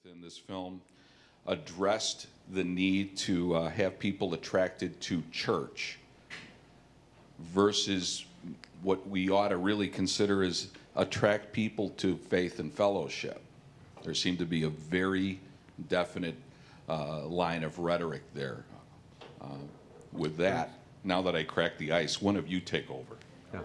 within this film addressed the need to have people attracted to church versus what we ought to really consider is attract people to faith and fellowship. There seemed to be a very definite line of rhetoric there. With that, now that I cracked the ice, one of you take over. Yeah.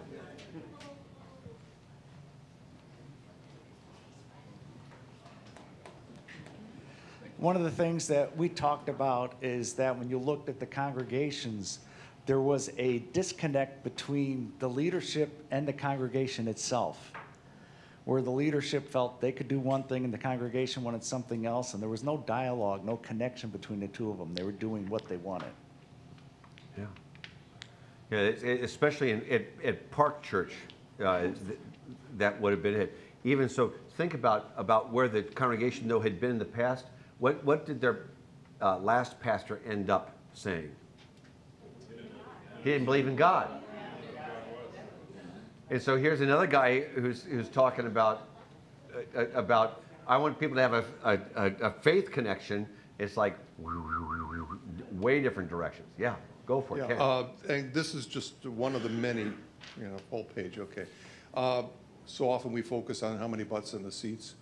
One of the things that we talked about is that when you looked at the congregations, there was a disconnect between the leadership and the congregation itself, where the leadership felt they could do one thing and the congregation wanted something else, and there was no dialogue, no connection between the two of them. They were doing what they wanted. Yeah. Yeah, especially at Park Church, that would have been it. Even so, think about where the congregation, though, had been in the past. What did their last pastor end up saying? He didn't believe in God. And so here's another guy who's talking about I want people to have a faith connection. It's like way different directions. Yeah, go for it. Yeah, and this is just one of the many, full page. Okay. So often we focus on how many butts in the seats.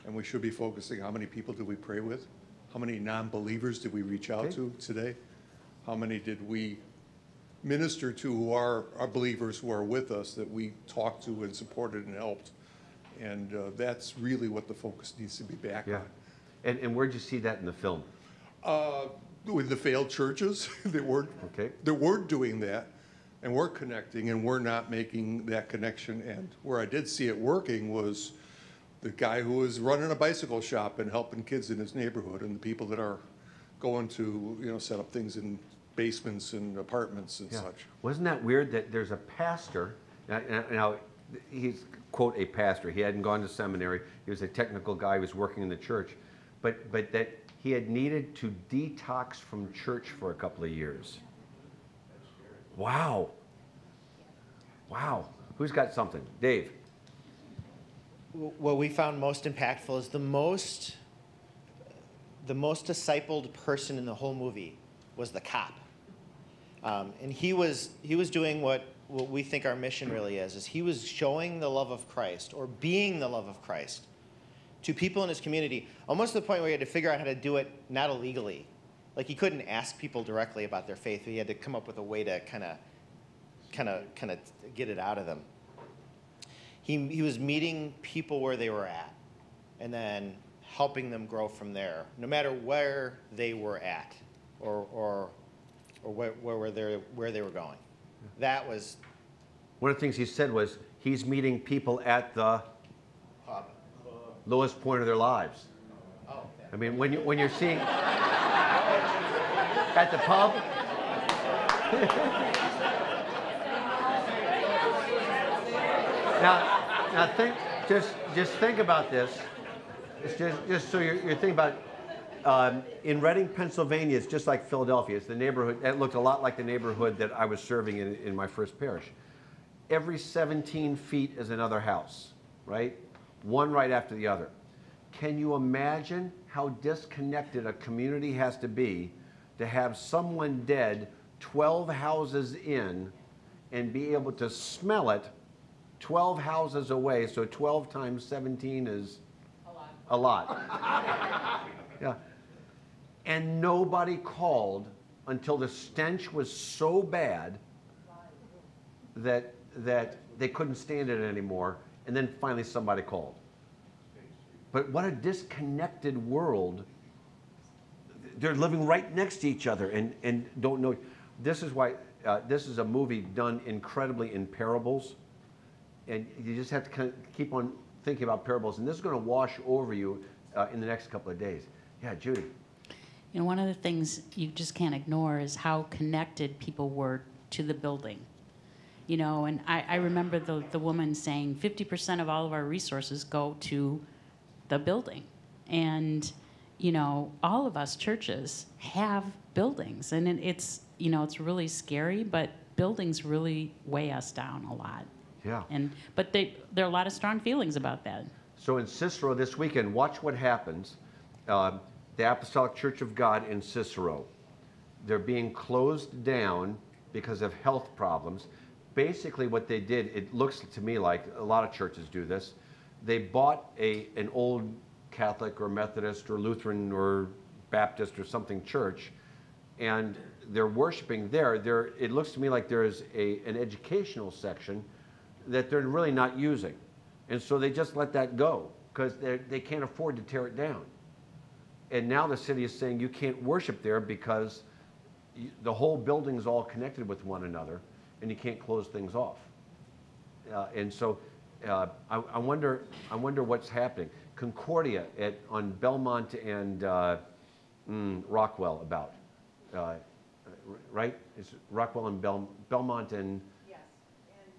And we should be focusing how many people did we pray with? How many non-believers did we reach out to today? How many did we minister to who are believers who are with us that we talked to and supported and helped? And that's really what the focus needs to be back on. And where'd you see that in the film? With the failed churches that weren't doing that, and we're connecting, and we're not making that connection. And where I did see it working was the guy who was running a bicycle shop and helping kids in his neighborhood, and the people that are going to, set up things in basements and apartments and such. Wasn't that weird that there's a pastor, now he's, quote, a pastor. He hadn't gone to seminary. He was a technical guy who was working in the church. But that he had needed to detox from church for a couple of years. Wow. Wow. Who's got something? Dave. What we found most impactful is the most discipled person in the whole movie was the cop, and he was doing what we think our mission really is he was showing the love of Christ, or being the love of Christ, to people in his community, almost to the point where he had to figure out how to do it not illegally. Like, he couldn't ask people directly about their faith. He had to come up with a way to kind of get it out of them. He was meeting people where they were at, and then helping them grow from there, no matter where they were at, or where they were going. That was one of the things he said was he's meeting people at the lowest point of their lives. Oh, okay. I mean, when you're seeing at the pub. Now think, just think about this. It's just so you're thinking about. In Reading, Pennsylvania, it's just like Philadelphia. It's the neighborhood. It looked a lot like the neighborhood that I was serving in my first parish. Every 17 feet is another house, right? One right after the other. Can you imagine how disconnected a community has to be to have someone dead 12 houses in and be able to smell it 12 houses away? So 12 times 17 is a lot. Yeah. And nobody called until the stench was so bad that they couldn't stand it anymore, and then finally somebody called. But what a disconnected world. They're living right next to each other and don't know. This is why this is a movie done incredibly in parables, and you just have to kind of keep on thinking about parables, and this is going to wash over you in the next couple of days. Yeah, Judy. One of the things you just can't ignore is how connected people were to the building. And I remember the woman saying 50% of all of our resources go to the building. And, all of us churches have buildings. And it's really scary, but buildings really weigh us down a lot. Yeah. But there are a lot of strong feelings about that. So in Cicero this weekend, watch what happens. The Apostolic Church of God in Cicero, they're being closed down because of health problems. Basically what they did, it looks to me like a lot of churches do this, they bought an old Catholic or Methodist or Lutheran or Baptist or something church, and they're worshiping there. It looks to me like there is an educational section that they're really not using. And so they just let that go because they can't afford to tear it down. And now the city is saying you can't worship there because the whole building is all connected with one another and you can't close things off. And so I wonder what's happening. Concordia on Belmont and Rockwell about, right? It's Rockwell and Belmont and? Yes,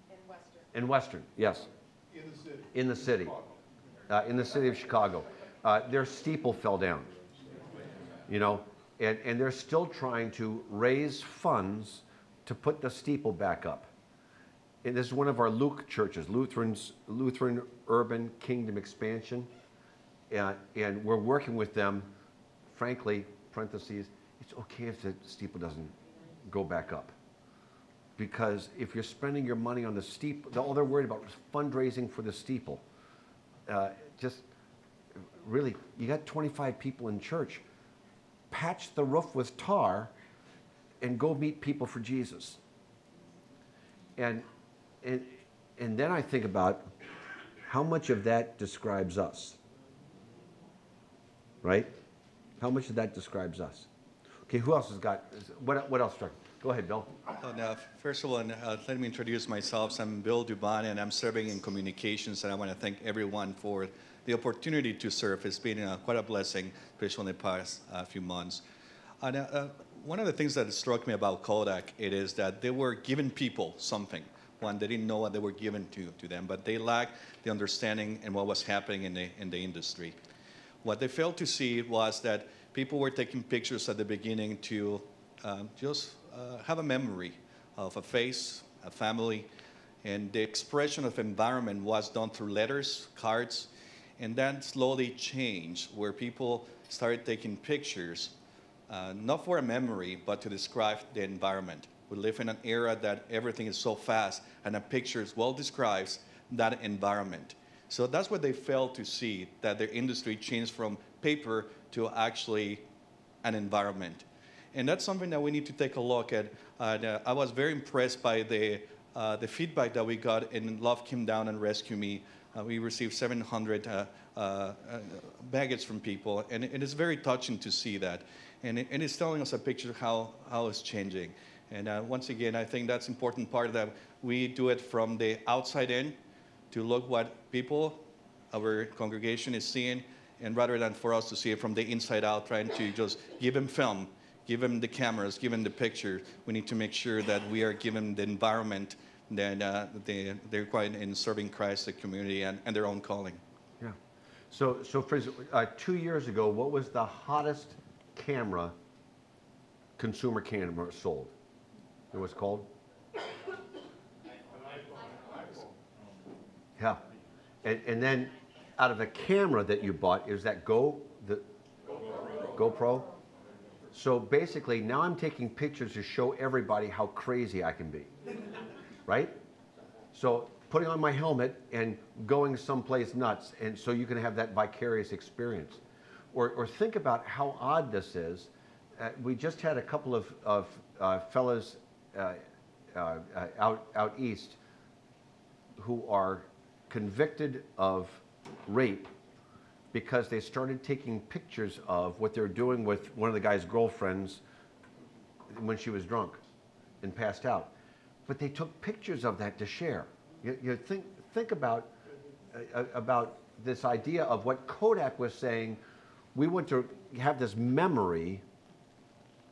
and Western. And Western, yes. In the city. In the city. In the city of Chicago. Their steeple fell down, you know, and they're still trying to raise funds to put the steeple back up. And this is one of our Luke churches, Lutheran Urban Kingdom Expansion. And we're working with them, frankly, parentheses, it's okay if the steeple doesn't go back up. Because if you're spending your money on the steeple, all they're worried about is fundraising for the steeple. Just really, you got 25 people in church, patch the roof with tar and go meet people for Jesus. And then I think about how much of that describes us, right? How much of that describes us? Okay, who else has got, what else, Chuck? Go ahead, Bill. Now, first of all, let me introduce myself. I'm Bill Dubon, and I'm serving in communications, and I want to thank everyone for the opportunity to serve. It's been quite a blessing, especially in the past few months. One of the things that struck me about Kodak, it is that they were giving people something. One, they didn't know what they were given to them, but they lacked the understanding and what was happening in the industry. What they failed to see was that people were taking pictures at the beginning to just have a memory of a face, a family, and the expression of environment was done through letters, cards, and that slowly changed where people started taking pictures, not for a memory, but to describe the environment. We live in an era that everything is so fast, and a picture well describes that environment. So that's what they failed to see, that their industry changed from paper to actually an environment. And that's something that we need to take a look at. I was very impressed by the feedback that we got in Love Came Down and Rescue Me. We received 700 baggage from people, and it is very touching to see that. And it's telling us a picture of how it's changing. And once again, I think that's an important part that we do it from the outside in to look what people, our congregation is seeing, and rather than for us to see it from the inside out, trying to just give them film, give them the cameras, give them the picture. We need to make sure that we are giving the environment that they require in serving Christ, the community, and their own calling. Yeah. So for instance, 2 years ago, what was the hottest camera, consumer camera sold? It was called? Yeah. And then out of the camera that you bought, is that GoPro? So basically, now I'm taking pictures to show everybody how crazy I can be, right? So putting on my helmet and going someplace nuts, and so you can have that vicarious experience. Or think about how odd this is. We just had a couple of fellas out east who are convicted of rape because they started taking pictures of what they're doing with one of the guy's girlfriends when she was drunk and passed out. But they took pictures of that to share. You think about this idea of what Kodak was saying. We want to have this memory,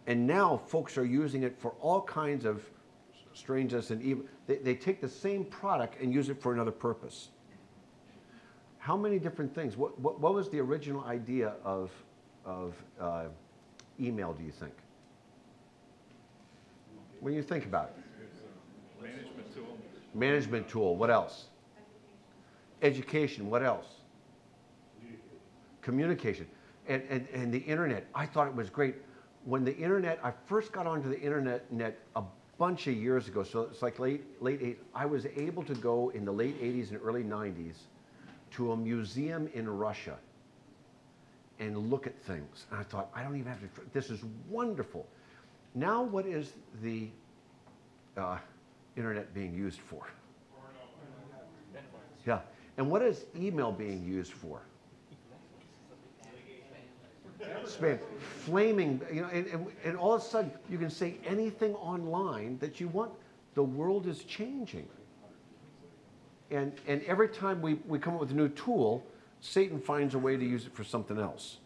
and now folks are using it for all kinds of strangeness and evil. They take the same product and use it for another purpose. How many different things? What was the original idea of email, do you think? When you think about it. Management tool. Management tool. What else? Education. What else? communication. And the internet, I thought it was great. When the internet, I first got onto the internet a bunch of years ago, so it's like late 80s, I was able to go in the late 80s and early 90s to a museum in Russia and look at things. And I thought, I don't even have to, this is wonderful. Now what is the internet being used for? Yeah, and what is email being used for? Spam, flaming, you know, and all of a sudden you can say anything online that you want. The world is changing. And every time we come up with a new tool, Satan finds a way to use it for something else.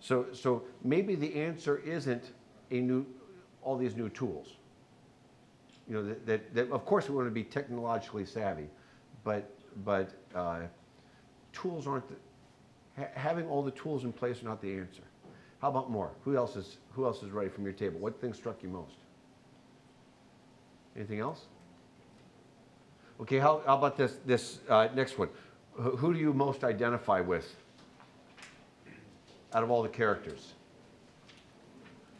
So maybe the answer isn't all these new tools. You know, that of course we want to be technologically savvy, but tools aren't, having all the tools in place are not the answer. How about more? Who else is ready from your table? What thing struck you most? Anything else? Okay, how about this next one? Who do you most identify with out of all the characters?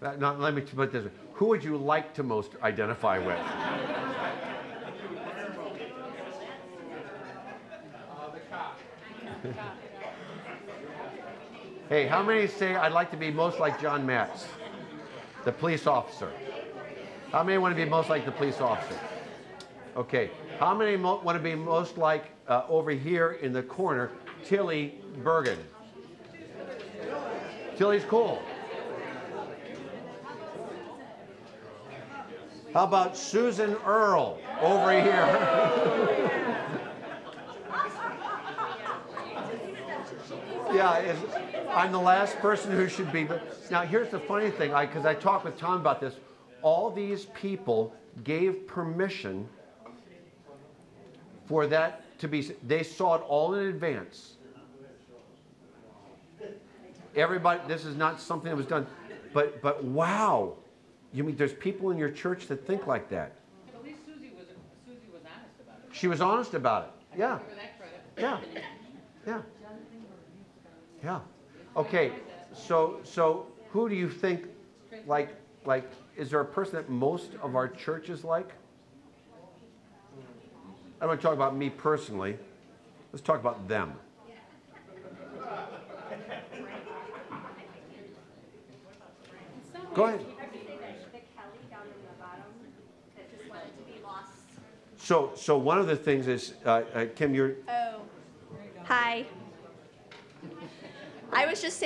Now, let me put this way. Who would you like to most identify with? The cop. Hey, how many say I'd like to be most like John Matz, the police officer? How many want to be most like the police officer? Okay. How many want to be most like, over here in the corner, Tilly Bergen? Tilly's cool. How about Susan Earle over here? Yeah, I'm the last person who should be. Now, here's the funny thing, because I talked with Tom about this. All these people gave permission for that to be, they saw it all in advance. Everybody, this is not something that was done, but wow, you mean there's people in your church that think like that? At least Susie was honest about it. She was honest about it. Yeah. Give her that credit. Yeah. Yeah. Yeah. Okay. So who do you think, like, is there a person that most of our churches like? I don't want to talk about me personally. Let's talk about them. Go ahead. So one of the things is, Kim, you're. Oh, hi. I was just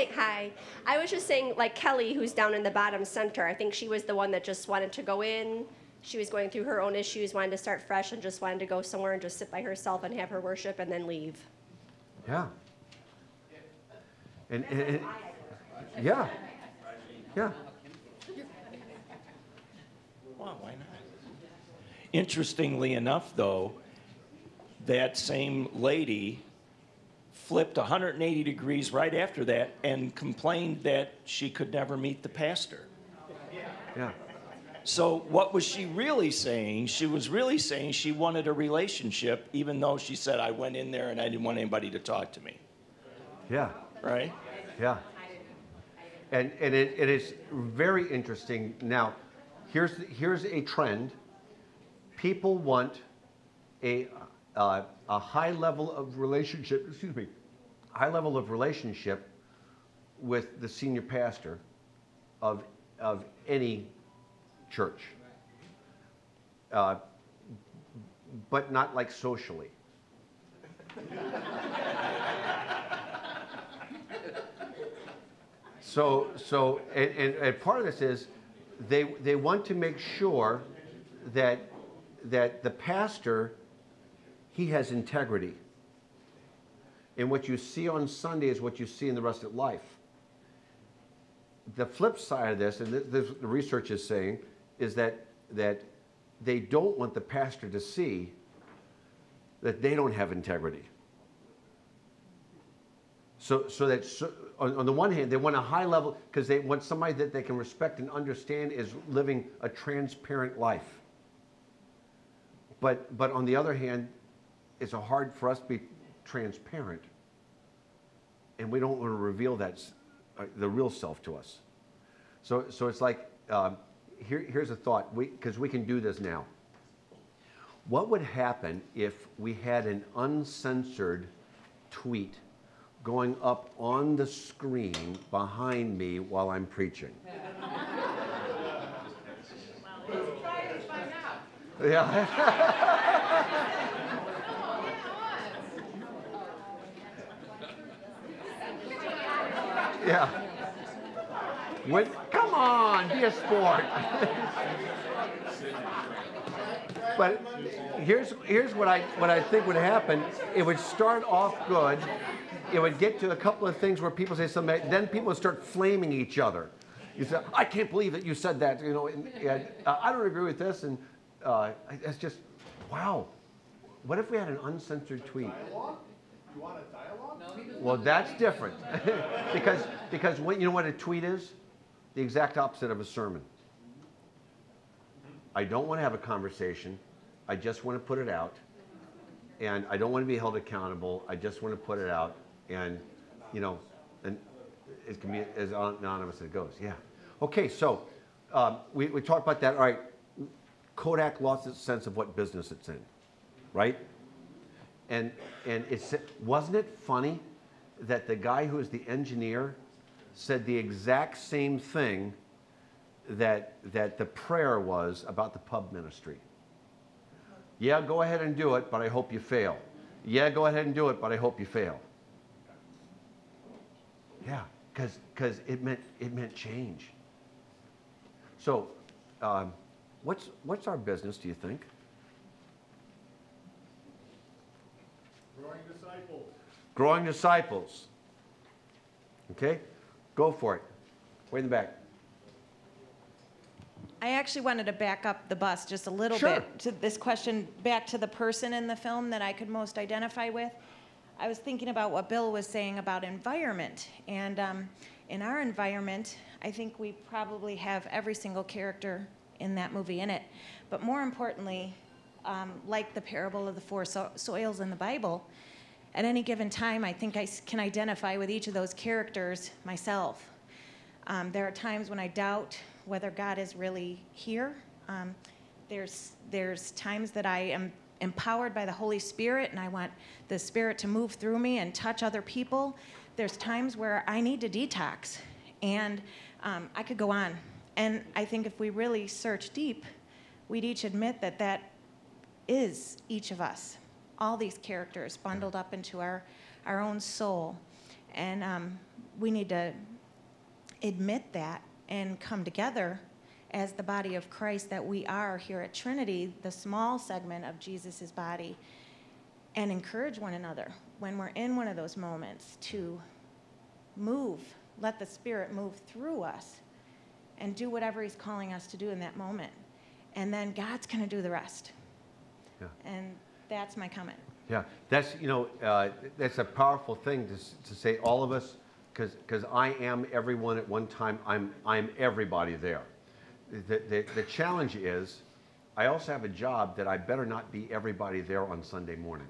saying, like Kelly, who's down in the bottom center. I think she was the one that just wanted to go in. She was going through her own issues, wanted to start fresh, and just wanted to go somewhere and just sit by herself and have her worship and then leave. Yeah. And yeah. Yeah. Well, why not? Interestingly enough, though, that same lady flipped 180 degrees right after that and complained that she could never meet the pastor. Yeah. So what was she really saying? She was really saying she wanted a relationship, even though she said, I went in there and I didn't want anybody to talk to me. Yeah. Right? Yeah. And it is very interesting. Now, here's a trend. People want a high level of relationship. Excuse me. High level of relationship with the senior pastor of any church, but not like socially. So and part of this is they want to make sure that the pastor, he has integrity. And what you see on Sunday is what you see in the rest of life. The flip side of this, and the research is saying, is that they don't want the pastor to see that they don't have integrity. So on the one hand, they want a high level, because they want somebody that they can respect and understand is living a transparent life. But on the other hand, it's hard for us to be transparent and we don't want to reveal that the real self to us. So it's like, here's a thought, because we can do this now. What would happen if we had an uncensored tweet going up on the screen behind me while I'm preaching? Let's try it and find out. Yeah. Yeah. Come on, be a sport. But here's what I think would happen. It would start off good. It would get to a couple of things where people say something, then people would start flaming each other. You say, I can't believe that you said that, you know, and I don't agree with this, and it's just, wow. What if we had an uncensored tweet? Dialogue? You want a dialogue? No, Well, that's different. because what, you know what a tweet is? The exact opposite of a sermon. I don't want to have a conversation. I just want to put it out. And I don't want to be held accountable. I just want to put it out. And, you know, and it can be as anonymous as it goes. Yeah. Okay, so we talked about that. All right, Kodak lost its sense of what business it's in, right? And wasn't it funny that the guy who was the engineer said the exact same thing that the prayer was about the pub ministry? Yeah, go ahead and do it, but I hope you fail. Yeah, go ahead and do it, but I hope you fail. Yeah, because it meant change. So, what's our business, do you think? Growing disciples. Growing disciples. Okay, go for it. Way in the back. I actually wanted to back up the bus just a little Sure. bit to this question, back to the person in the film that I could most identify with. I was thinking about what Bill was saying about environment. And in our environment, I think we probably have every single character in that movie in it. But more importantly, like the parable of the four soils in the Bible, at any given time, I think I can identify with each of those characters myself. There are times when I doubt whether God is really here. There's times that I am empowered by the Holy Spirit and I want the Spirit to move through me and touch other people. There's times where I need to detox, and I could go on. And I think if we really search deep, we'd each admit that that is each of us, all these characters bundled up into our own soul. And we need to admit that and come together as the body of Christ that we are here at Trinity, the small segment of Jesus' body, and encourage one another when we're in one of those moments to move, let the Spirit move through us and do whatever he's calling us to do in that moment. And then God's going to do the rest. Yeah. And that's my comment. Yeah, that's, you know, that's a powerful thing to say, all of us, because I am everyone at one time. I'm everybody there. The challenge is, I also have a job that I better not be everybody there on Sunday morning.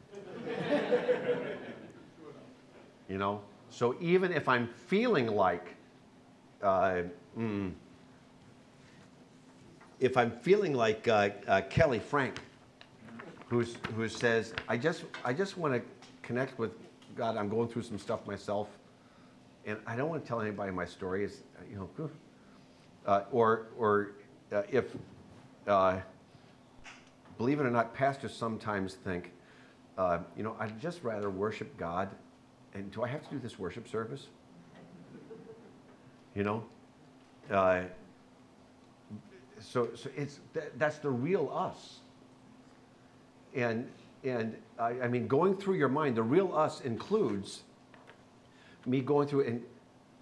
You know, so even if I'm feeling like, if I'm feeling like Kelly Frank, who says, I just want to connect with God. I'm going through some stuff myself, and I don't want to tell anybody my story. Is, you know, if believe it or not, pastors sometimes think, you know, I'd just rather worship God. And do I have to do this worship service? You know, so it's that's the real us. And I mean, going through your mind, the real us includes me going through it,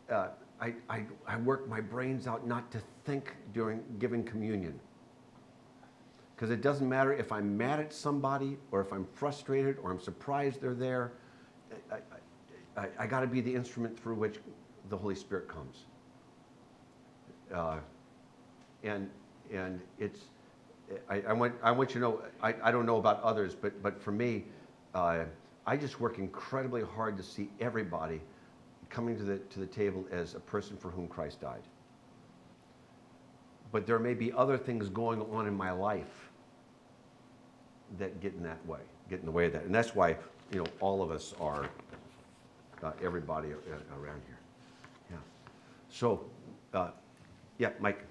and I work my brains out not to think during giving communion. Because it doesn't matter if I'm mad at somebody, or if I'm frustrated, or I'm surprised they're there. I got to be the instrument through which the Holy Spirit comes. And it's, I want you to know, I don't know about others, but for me, I just work incredibly hard to see everybody coming to the table as a person for whom Christ died. But there may be other things going on in my life that get in the way of that. And that's why, all of us are, everybody around here. Yeah. So, yeah, Mike.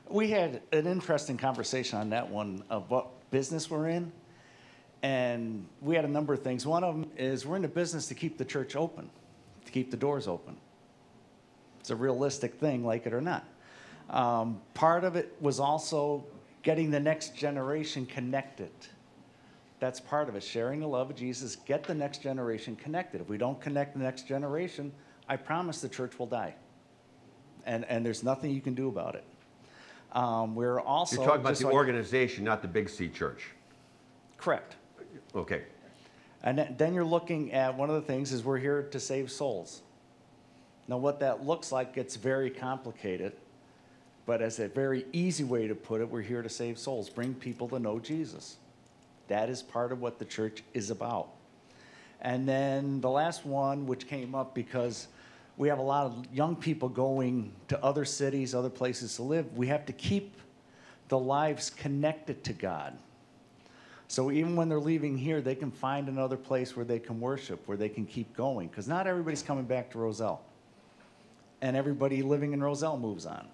We had an interesting conversation on that one of what business we're in. And we had a number of things. One of them is we're in the business to keep the church open, to keep the doors open. It's a realistic thing, like it or not. Part of it was also getting the next generation connected. That's part of it, sharing the love of Jesus, get the next generation connected. If we don't connect the next generation, I promise the church will die. And there's nothing you can do about it. We're also... You're talking about the organization, not the Big C church. Correct. Okay. And then you're looking at, one of the things is we're here to save souls. Now what that looks like gets very complicated, but as a very easy way to put it, we're here to save souls, bring people to know Jesus. That is part of what the church is about. And then the last one, which came up because we have a lot of young people going to other cities, other places to live, we have to keep the lives connected to God. So even when they're leaving here, they can find another place where they can worship, where they can keep going. Because not everybody's coming back to Roselle. And everybody living in Roselle moves on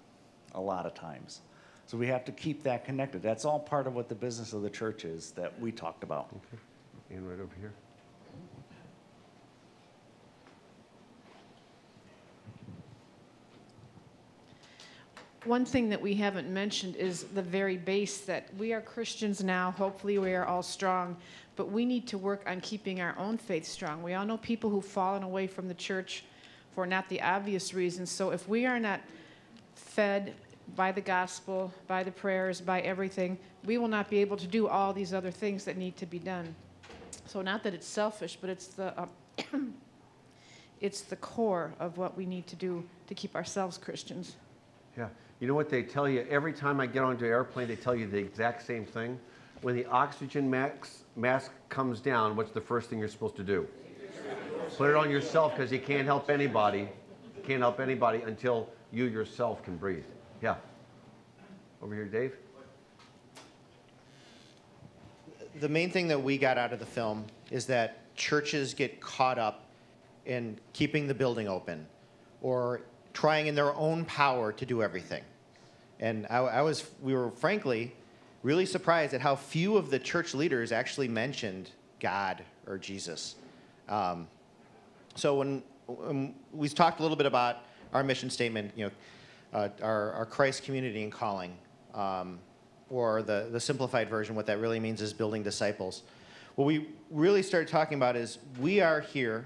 a lot of times. So we have to keep that connected. That's all part of what the business of the church is that we talked about. Okay. And right over here. One thing that we haven't mentioned is the very base that we are Christians now. Hopefully we are all strong, but we need to work on keeping our own faith strong. We all know people who've fallen away from the church for not the obvious reasons. So if we are not fed by the gospel, by the prayers, by everything, we will not be able to do all these other things that need to be done. So not that it's selfish, but it's the it's the core of what we need to do to keep ourselves Christians. Yeah. You know what they tell you? Every time I get onto an airplane, they tell you the exact same thing. When the oxygen mask comes down, what's the first thing you're supposed to do? Put it on yourself, because you can't help anybody. Can't help anybody until you yourself can breathe. Yeah. Over here, Dave. The main thing that we got out of the film is that churches get caught up in keeping the building open or trying in their own power to do everything. And we were frankly really surprised at how few of the church leaders actually mentioned God or Jesus. So when we talked a little bit about our mission statement, our Christ community and calling, or the simplified version, what that really means is building disciples. What we really started talking about is we are here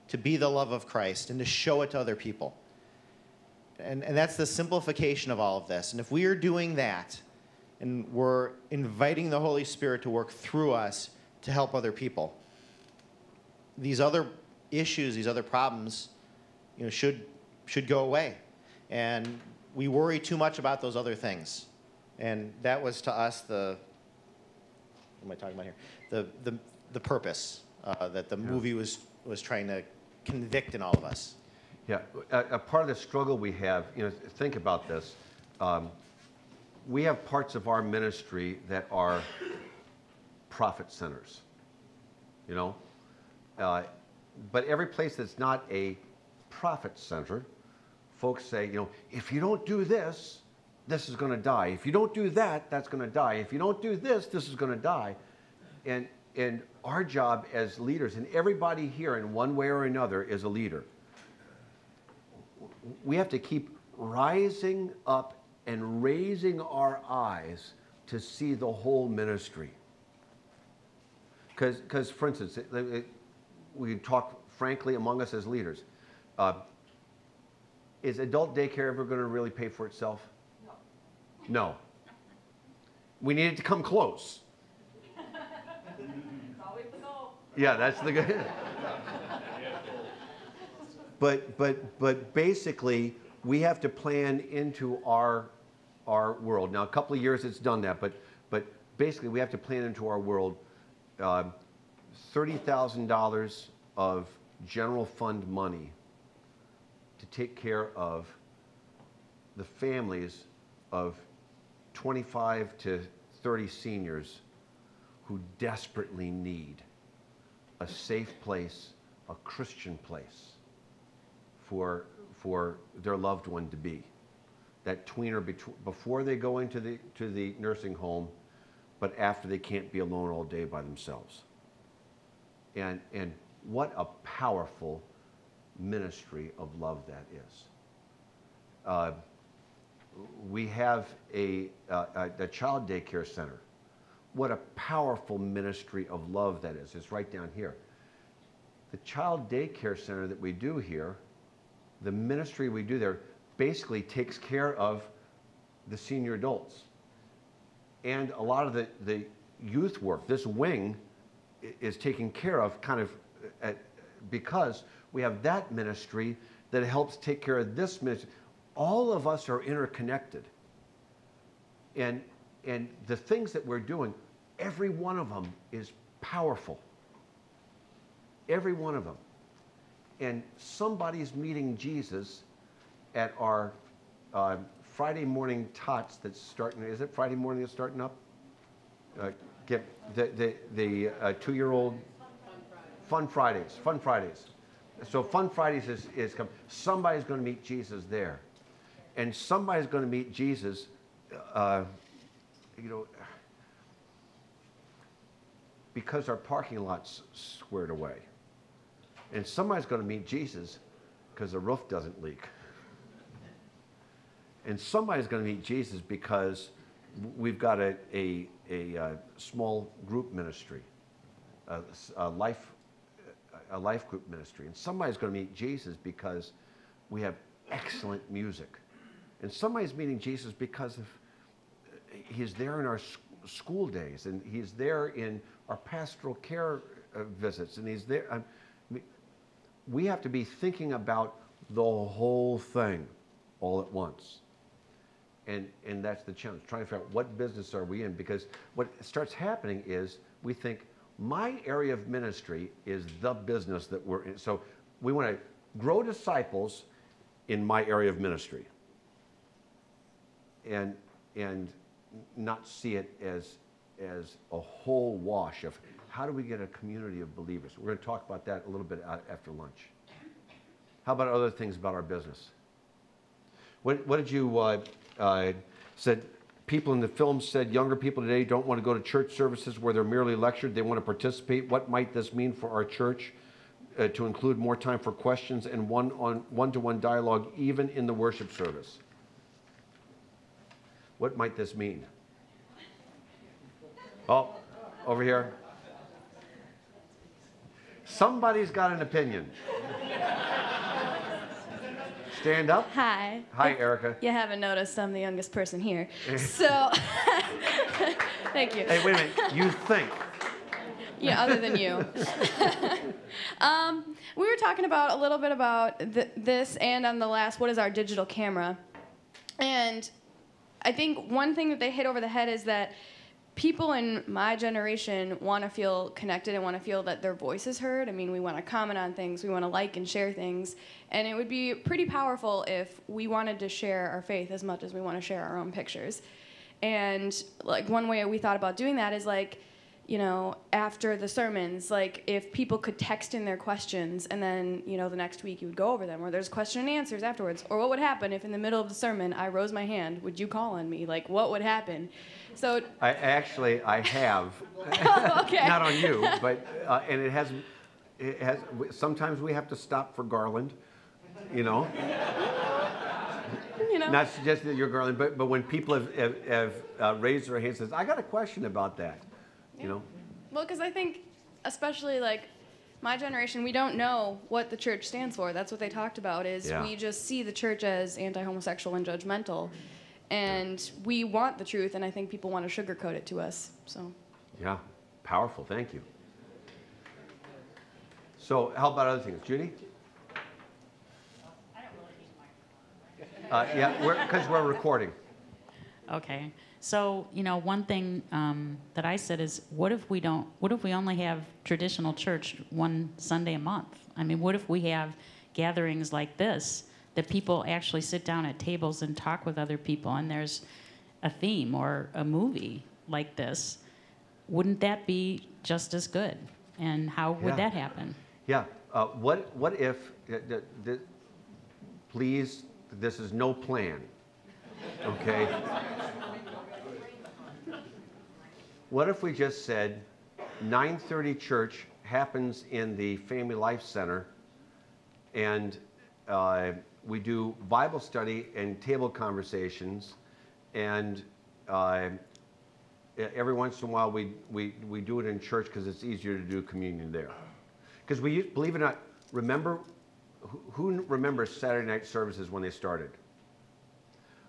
to be the love of Christ and to show it to other people. And that's the simplification of all of this. And if we are doing that, and we're inviting the Holy Spirit to work through us to help other people, these other issues, these other problems, should go away. And we worry too much about those other things. And that was to us what am I talking about here? The purpose that the movie was trying to convict in all of us. Yeah, a part of the struggle we have, think about this. We have parts of our ministry that are profit centers, but every place that's not a profit center, folks say, if you don't do this, this is going to die. If you don't do that, that's going to die. If you don't do this, this is going to die. And our job as leaders, and everybody here in one way or another is a leader, we have to keep rising up and raising our eyes to see the whole ministry. Because, for instance, we talk frankly among us as leaders. Is adult daycare ever going to really pay for itself? No. We need it to come close. It's always the goal. Yeah, that's the good. But basically, we have to plan into our world. Now, a couple of years it's done that, but basically we have to plan into our world $30,000 of general fund money to take care of the families of 25 to 30 seniors who desperately need a safe place, a Christian place for their loved one to be. That tweener before they go into the nursing home, but after they can't be alone all day by themselves. And what a powerful ministry of love that is. We have a child daycare center. What a powerful ministry of love that is. It's right down here. The child daycare center that we do here, the ministry we do there, basically takes care of the senior adults. And a lot of the youth work, this wing is taken care of kind of because we have that ministry that helps take care of this ministry. All of us are interconnected. And the things that we're doing, every one of them is powerful. Every one of them. And somebody's meeting Jesus at our Friday morning tots that's starting. Is it Friday morning that's starting up? Get the 2-year-old Fun Fridays. Fun Fridays. So Fun Fridays is coming. Somebody's going to meet Jesus there, and somebody's going to meet Jesus. Because our parking lot's squared away, and somebody's going to meet Jesus because the roof doesn't leak. And somebody's going to meet Jesus because we've got a small group ministry, a life group ministry. And somebody's going to meet Jesus because we have excellent music. And somebody's meeting Jesus because he's there in our school days, and he's there in our pastoral care visits, and he's there. We have to be thinking about the whole thing all at once. And that's the challenge, trying to figure out what business are we in, because what starts happening is we think my area of ministry is the business that we're in. So we want to grow disciples in my area of ministry and not see it as a whole wash of how do we get a community of believers. We're going to talk about that a little bit after lunch. How about other things about our business? What did you said? People in the film said younger people today don't want to go to church services where they're merely lectured. They want to participate. What might this mean for our church to include more time for questions and one-to-one dialogue even in the worship service? What might this mean? Oh, over here. Somebody's got an opinion. Stand up. Hi. Hi, Erica. You haven't noticed I'm the youngest person here. So, thank you. Hey, wait a minute. You think. Yeah, other than you. We were talking about a little bit about this and on the last, what is our digital camera? And I think one thing that they hit over the head is that people in my generation want to feel connected and want to feel that their voice is heard. I mean, we want to comment on things, we want to like and share things, and it would be pretty powerful if we wanted to share our faith as much as we want to share our own pictures. And like one way we thought about doing that is like, you know, after the sermons, like if people could text in their questions and then, you know, the next week you would go over them, or there's question and answers afterwards. Or what would happen if in the middle of the sermon I rose my hand? Would you call on me? Like, what would happen? So I have. Oh, okay. Not on you, but and it has. Sometimes we have to stop for Garland, you know. You know. Not suggesting that you're Garland, but when people have raised their hands and says, I got a question about that, you know. Well, because I think, especially like my generation, we don't know what the church stands for. That's what they talked about. Is we just see the church as anti-homosexual and judgmental. And we want the truth, and I think people want to sugarcoat it to us. So. Yeah, powerful. Thank you. So, how about other things, Judy? Because we're recording. Okay. So, you know, one thing that I said is, what if we only have traditional church one Sunday a month? I mean, what if we have gatherings like this that people actually sit down at tables and talk with other people, and there's a theme or a movie like this, wouldn't that be just as good? And how would that happen? Yeah. What if, please, this is no plan, okay? What if we just said 9:30 church happens in the Family Life Center, and we do Bible study and table conversations, and every once in a while we do it in church because it's easier to do communion there. Because believe it or not, remember, who remembers Saturday night services when they started?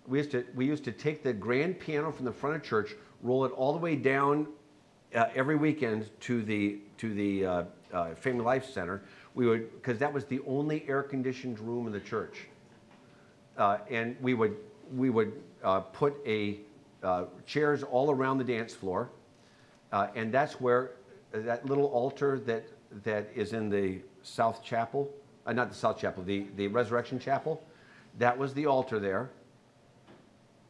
We used to take the grand piano from the front of church, roll it all the way down every weekend to the Family Life Center. We would, because that was the only air-conditioned room in the church, and we would put chairs all around the dance floor, and that's where that little altar that is in the South Chapel, not the South Chapel, the Resurrection Chapel, that was the altar there.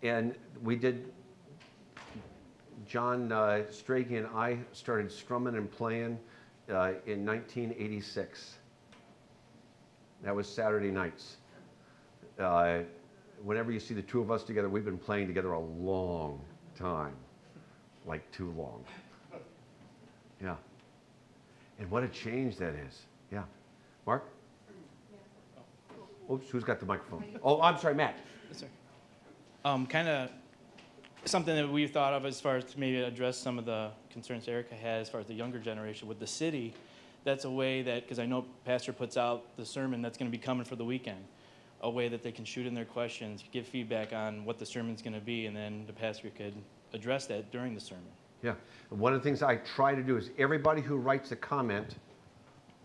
And we did, John Strachey and I started strumming and playing in 1986. That was Saturday nights. Whenever you see the two of us together, we've been playing together a long time, like too long. Yeah. And what a change that is. Yeah. Mark? Oops, who's got the microphone? Oh, I'm sorry, Matt. Yes, sir. Kind of something that we've thought of as far as to maybe address some of the concerns Erica had as far as the younger generation with the city. That's a way that, because I know Pastor puts out the sermon that's going to be coming for the weekend, a way that they can shoot in their questions, give feedback on what the sermon's going to be, and then the pastor could address that during the sermon. Yeah. One of the things I try to do is everybody who writes a comment,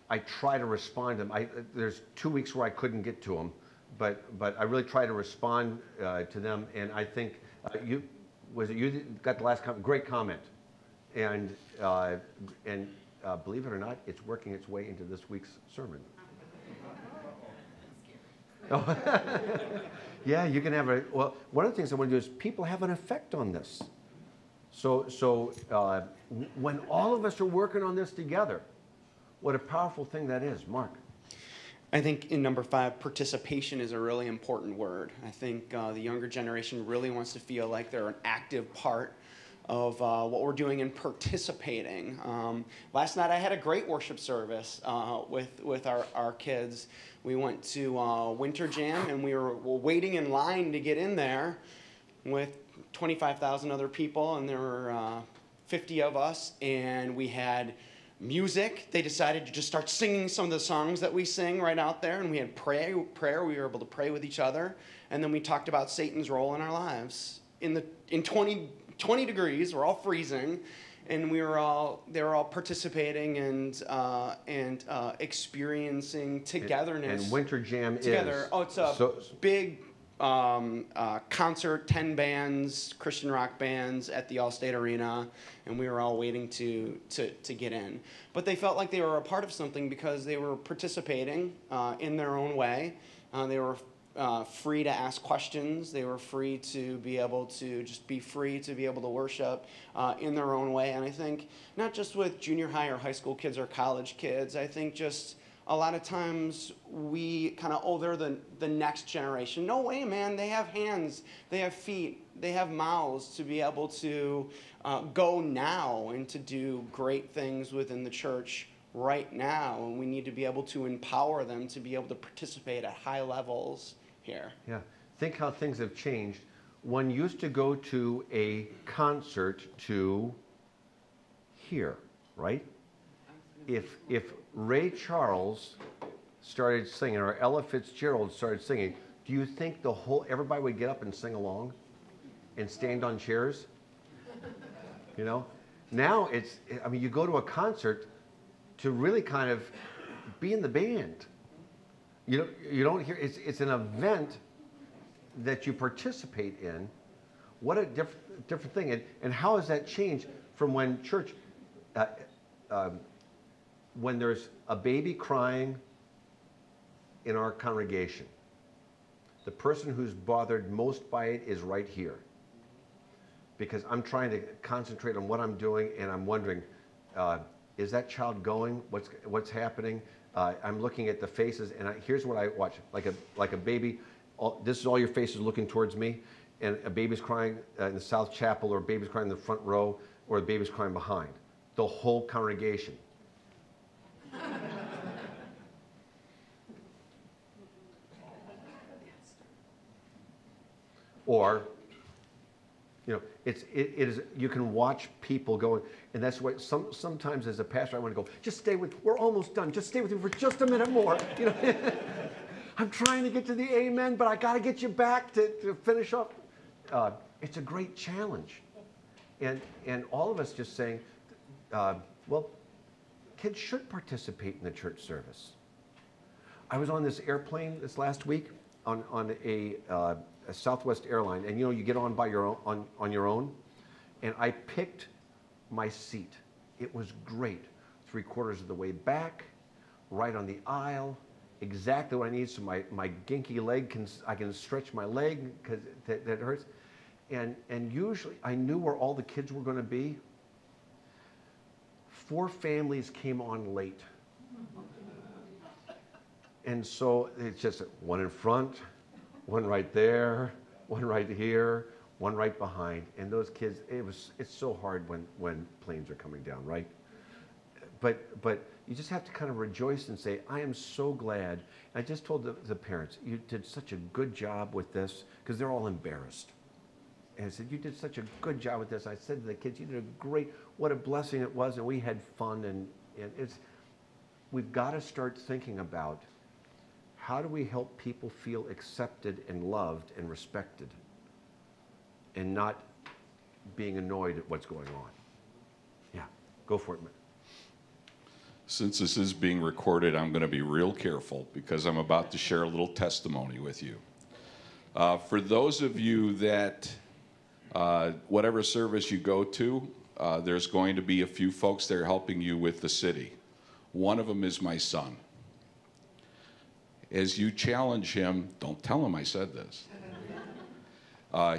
I try to respond to them. There's 2 weeks where I couldn't get to them, but I really try to respond to them. And I think you that got the last comment? Great comment, and believe it or not, it's working its way into this week's sermon. Oh. Yeah, you can have well, one of the things I want to do is people have an effect on this. So when all of us are working on this together, what a powerful thing that is. Mark? I think in number 5, participation is a really important word. I think the younger generation really wants to feel like they're an active part of what we're doing and participating. Last night I had a great worship service with our kids. We went to Winter Jam, and we were waiting in line to get in there with 25,000 other people, and there were 50 of us, and we had music. They decided to just start singing some of the songs that we sing right out there, and we had prayer. We were able to pray with each other, and then we talked about Satan's role in our lives. In 20 degrees, we're all freezing, and they were all participating and experiencing togetherness. And Winter Jam together. is... Oh, it's a big concert, 10 bands, Christian rock bands at the Allstate Arena, and we were all waiting to get in. But they felt like they were a part of something because they were participating in their own way. They were free to ask questions. They were free to be able to just be free to be able to worship in their own way. And I think not just with junior high or high school kids or college kids, I think just a lot of times we kind of, they're the next generation. No way, man. They have hands, they have feet, they have mouths to be able to go now and to do great things within the church right now. And we need to be able to empower them to be able to participate at high levels here. Yeah. Think how things have changed. One used to go to a concert to hear, right? If Ray Charles started singing or Ella Fitzgerald started singing, do you think everybody would get up and sing along and stand on chairs? You know? Now you go to a concert to really kind of be in the band. You don't hear, it's an event that you participate in. What a different thing. And how has that changed from when church, when there's a baby crying in our congregation, the person who's bothered most by it is right here. Because I'm trying to concentrate on what I'm doing, and I'm wondering, is that child going? What's happening? I'm looking at the faces, and here's what I watch. Like a baby, this is all your faces looking towards me, and a baby's crying in the South Chapel, or a baby's crying in the front row, or a baby's crying behind. The whole congregation. Or, you know, it is, you can watch people going, and that's what sometimes as a pastor I want to go, just stay with, we're almost done, just stay with me for just a minute more. You know, I'm trying to get to the amen, but I got to get you back to finish up. It's a great challenge. And all of us just saying, well, kids should participate in the church service. I was on this airplane this last week on a Southwest airline, and you know, you get on by your own, on your own, and I picked my seat. It was great. 3/4 of the way back, right on the aisle, exactly what I need, so my ginky leg I can stretch my leg because that hurts. And usually I knew where all the kids were going to be. 4 families came on late. And so it's just one in front, one right there, one right here, one right behind. And those kids, it's so hard when planes are coming down, right? But you just have to kind of rejoice and say, I am so glad. I just told the parents, you did such a good job with this, because they're all embarrassed. And I said, you did such a good job with this. I said to the kids, you did a great, what a blessing it was, and we had fun. And we've got to start thinking about, how do we help people feel accepted and loved and respected, and not being annoyed at what's going on? Yeah, go for it, man. Since this is being recorded, I'm going to be real careful because I'm about to share a little testimony with you. For those of you that, whatever service you go to, there's going to be a few folks there helping you with the city. One of them is my son. As you challenge him, don't tell him I said this.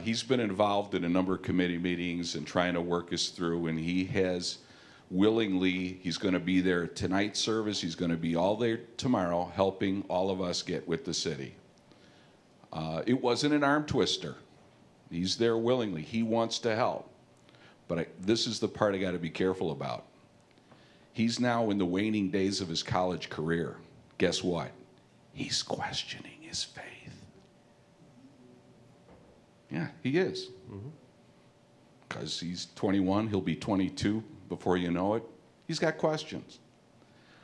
He's been involved in a number of committee meetings and trying to work us through, and he has willingly, he's going to be there tonight's service, he's going to be all there tomorrow helping all of us get with the city. It wasn't an arm twister. He's there willingly. He wants to help. But this is the part I got to be careful about. He's now in the waning days of his college career. Guess what? He's questioning his faith. Yeah, he is. Because he's 21, he'll be 22 before you know it. He's got questions.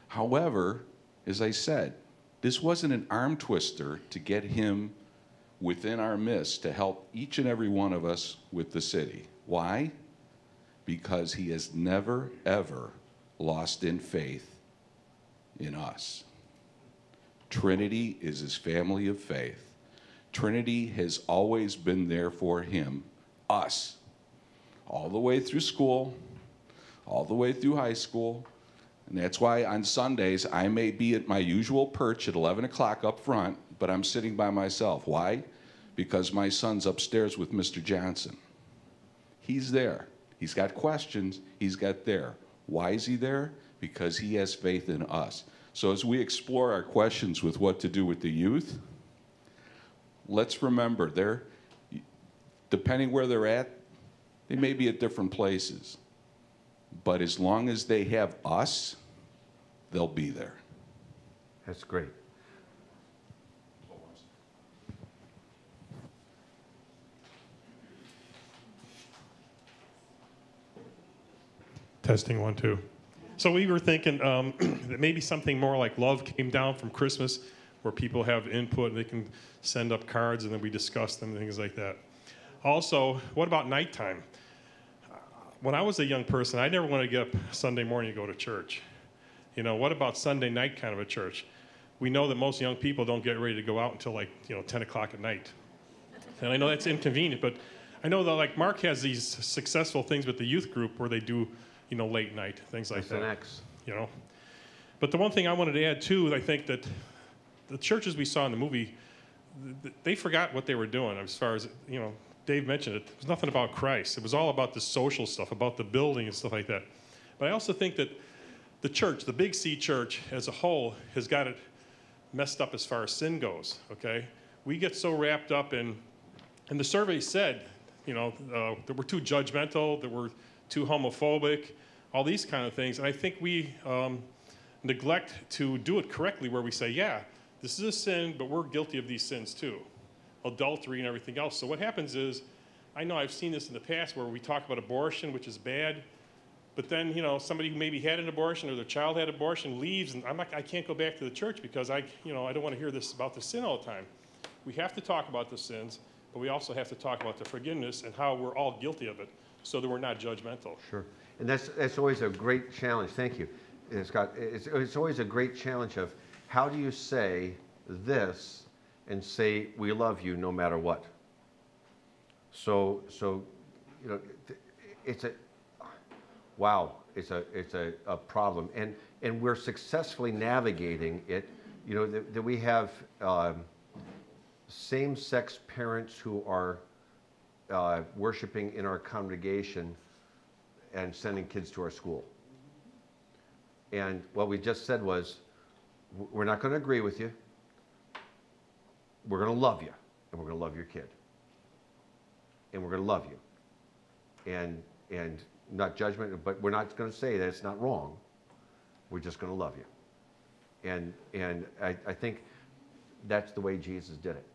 However, as I said, this wasn't an arm twister to get him within our midst to help each and every one of us with the city. Why? Because he has never, ever lost in faith in us. Trinity is his family of faith. Trinity has always been there for him, us, all the way through school, all the way through high school. And that's why on Sundays, I may be at my usual perch at 11 o'clock up front, but I'm sitting by myself. Why? Because my son's upstairs with Mr. Johnson. He's there. He's got questions. He's got there. Why is he there? Because he has faith in us. So as we explore our questions with what to do with the youth, let's remember depending where they're at, they may be at different places. But as long as they have us, they'll be there. That's great. Testing 1, 2. So we were thinking that maybe something more like love came down from Christmas, where people have input and they can send up cards and then we discuss them and things like that. Also, what about nighttime? When I was a young person, I never wanted to get up Sunday morning to go to church. You know, what about Sunday night kind of a church? We know that most young people don't get ready to go out until 10 o'clock at night. And I know that's inconvenient, but I know that like Mark has these successful things with the youth group where they do, late night, things like that. But the one thing I wanted to add too, I think that the churches we saw in the movie, they forgot what they were doing as far as, you know, Dave mentioned it. It was nothing about Christ. It was all about the social stuff, about the building and stuff like that. But I also think that the church, the Big C church as a whole, has got it messed up as far as sin goes, okay? We get so wrapped up in, and the survey said, you know, that we're too judgmental, that we're too homophobic, all these kind of things. And I think we neglect to do it correctly, where we say, yeah, this is a sin, but we're guilty of these sins too. Adultery and everything else. So what happens is, I know I've seen this in the past where we talk about abortion, which is bad, but then, you know, somebody who maybe had an abortion or their child had abortion leaves, and I can't go back to the church because I don't want to hear this about the sin all the time. We have to talk about the sins, but we also have to talk about the forgiveness and how we're all guilty of it, so that we're not judgmental. Sure, and that's always a great challenge. Thank you, Scott. It's always a great challenge of how do you say this and say we love you no matter what. So you know, it's a problem, and we're successfully navigating it. You know, that we have same-sex parents who are worshiping in our congregation and sending kids to our school. And what we just said was, we're not going to agree with you. We're going to love you, and we're going to love your kid. And we're going to love you. And not judgment, but we're not going to say that it's not wrong. We're just going to love you. And I think that's the way Jesus did it.